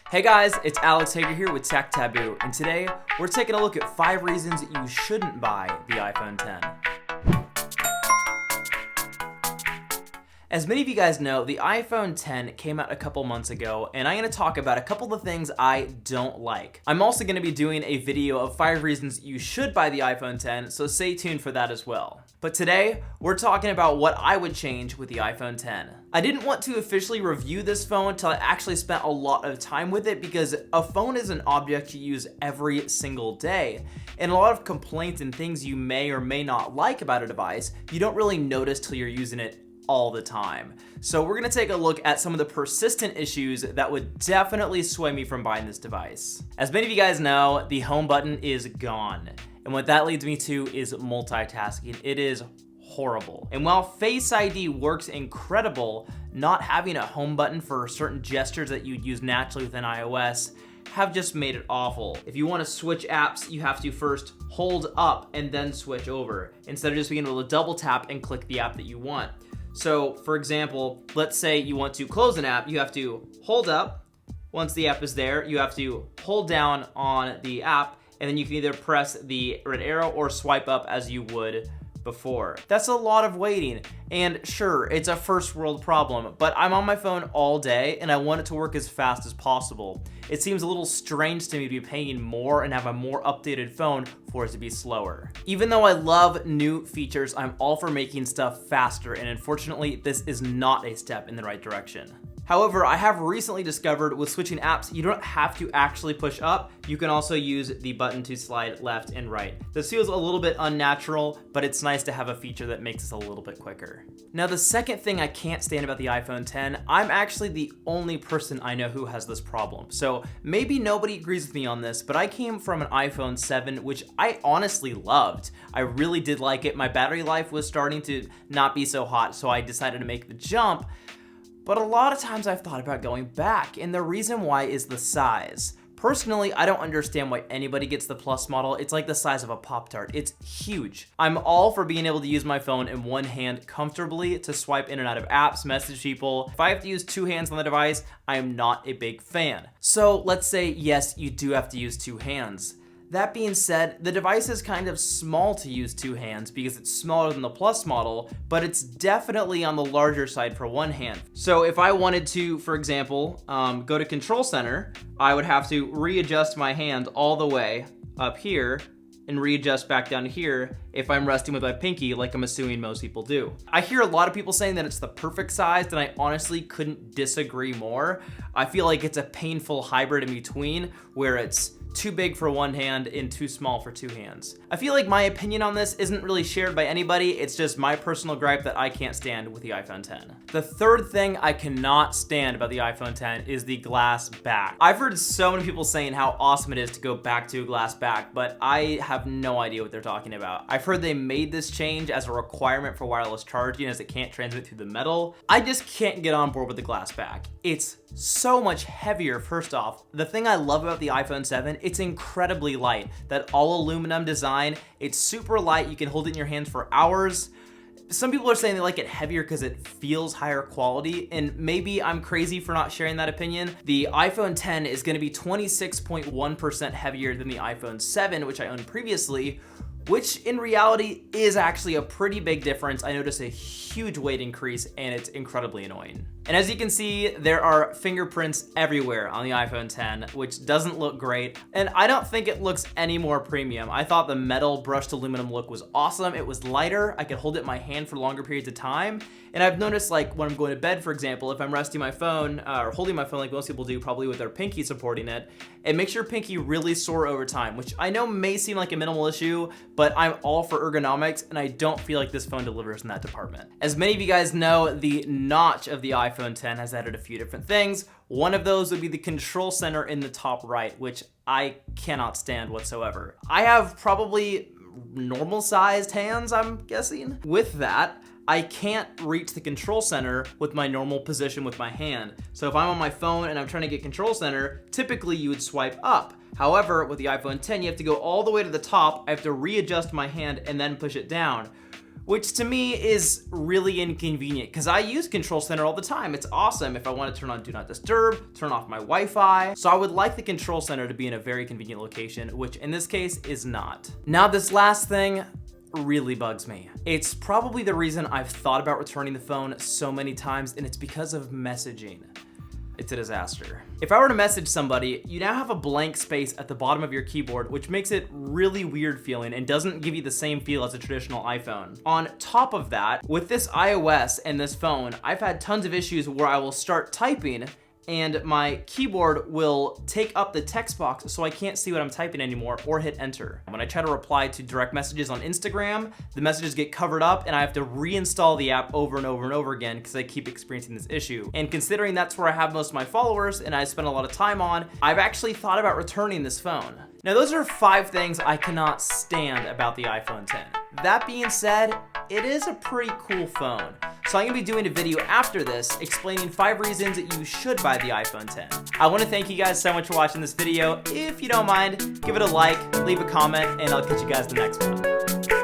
Hey guys, it's Alex Hager here with TechTaboo, and today we're taking a look at 5 reasons that you shouldn't buy the iPhone 10. As many of you guys know, the iPhone 10 came out a couple months ago, and I'm going to talk about a couple of things I don't like. I'm also going to be doing a video of 5 reasons you should buy the iPhone 10, so stay tuned for that as well. But today, we're talking about what I would change with the iPhone 10. I didn't want to officially review this phone until I actually spent a lot of time with it because a phone is an object you use every single day. And a lot of complaints and things you may or may not like about a device, you don't really notice till you're using it all the time. So we're gonna take a look at some of the persistent issues that would definitely sway me from buying this device. As many of you guys know, the home button is gone. And what that leads me to is multitasking. It is horrible. And while Face ID works incredible, not having a home button for certain gestures that you'd use naturally within iOS have just made it awful. If you want to switch apps, you have to first hold up and then switch over, instead of just being able to double tap and click the app that you want. So for example, let's say you want to close an app, you have to hold up. Once the app is there, you have to hold down on the app, and then you can either press the red arrow or swipe up as you would before. That's a lot of waiting, and sure, it's a first world problem, but I'm on my phone all day and I want it to work as fast as possible. It seems a little strange to me to be paying more and have a more updated phone for it to be slower. Even though I love new features, I'm all for making stuff faster, and unfortunately, this is not a step in the right direction. However, I have recently discovered with switching apps, you don't have to actually push up. You can also use the button to slide left and right. This feels a little bit unnatural, but it's nice to have a feature that makes this a little bit quicker. Now, the second thing I can't stand about the iPhone 10, I'm actually the only person I know who has this problem. So maybe nobody agrees with me on this, but I came from an iPhone 7, which I honestly loved. I really did like it. My battery life was starting to not be so hot, so I decided to make the jump. But a lot of times I've thought about going back, and the reason why is the size. Personally, I don't understand why anybody gets the Plus model. It's like the size of a Pop-Tart. It's huge. I'm all for being able to use my phone in one hand comfortably to swipe in and out of apps, message people. If I have to use 2 hands on the device, I am not a big fan. So let's say, yes, you do have to use 2 hands. That being said, the device is kind of small to use 2 hands because it's smaller than the Plus model, but it's definitely on the larger side for 1 hand. So if I wanted to, for example, go to Control Center, I would have to readjust my hand all the way up here and readjust back down here if I'm resting with my pinky, like I'm assuming most people do. I hear a lot of people saying that it's the perfect size, and I honestly couldn't disagree more. I feel like it's a painful hybrid in between where it's too big for 1 hand and too small for 2 hands. I feel like my opinion on this isn't really shared by anybody. It's just my personal gripe that I can't stand with the iPhone 10. The third thing I cannot stand about the iPhone 10 is the glass back. I've heard so many people saying how awesome it is to go back to a glass back, but I have no idea what they're talking about. I've heard they made this change as a requirement for wireless charging as it can't transmit through the metal. I just can't get on board with the glass back. It's so much heavier, first off. The thing I love about the iPhone 7, it's incredibly light. That all aluminum design, it's super light. You can hold it in your hands for hours. Some people are saying they like it heavier because it feels higher quality, and maybe I'm crazy for not sharing that opinion. The iPhone 10 is going to be 26.1% heavier than the iPhone 7, which I owned previously, which in reality is actually a pretty big difference. I noticed a huge weight increase, and it's incredibly annoying. And as you can see, there are fingerprints everywhere on the iPhone 10, which doesn't look great. And I don't think it looks any more premium. I thought the metal brushed aluminum look was awesome. It was lighter. I could hold it in my hand for longer periods of time. And I've noticed, like when I'm going to bed, for example, if I'm resting my phone or holding my phone like most people do, probably with their pinky supporting it, it makes your pinky really sore over time, which I know may seem like a minimal issue, but I'm all for ergonomics, and I don't feel like this phone delivers in that department. As many of you guys know, the notch of the iPhone 10 has added a few different things. One of those would be the control center in the top right, which I cannot stand whatsoever. I have probably normal sized hands, I'm guessing. With that, I can't reach the control center with my normal position with my hand. So if I'm on my phone and I'm trying to get control center, typically you would swipe up. However, with the iPhone 10, you have to go all the way to the top. I have to readjust my hand and then push it down, which to me is really inconvenient because I use Control Center all the time. It's awesome if I want to turn on Do Not Disturb, turn off my Wi-Fi. So I would like the Control Center to be in a very convenient location, which in this case is not. Now this last thing really bugs me. It's probably the reason I've thought about returning the phone so many times, and it's because of messaging. It's a disaster. If I were to message somebody, you now have a blank space at the bottom of your keyboard, which makes it really weird feeling and doesn't give you the same feel as a traditional iPhone. On top of that, with this iOS and this phone, I've had tons of issues where I will start typing and my keyboard will take up the text box so I can't see what I'm typing anymore or hit enter. When I try to reply to direct messages on Instagram, the messages get covered up and I have to reinstall the app over and over and over again because I keep experiencing this issue. And considering that's where I have most of my followers and I spend a lot of time on, I've actually thought about returning this phone. Now those are 5 things I cannot stand about the iPhone 10. That being said, it is a pretty cool phone. So I'm gonna be doing a video after this explaining 5 reasons that you should buy the iPhone 10. I wanna thank you guys so much for watching this video. If you don't mind, give it a like, leave a comment, and I'll catch you guys in the next one.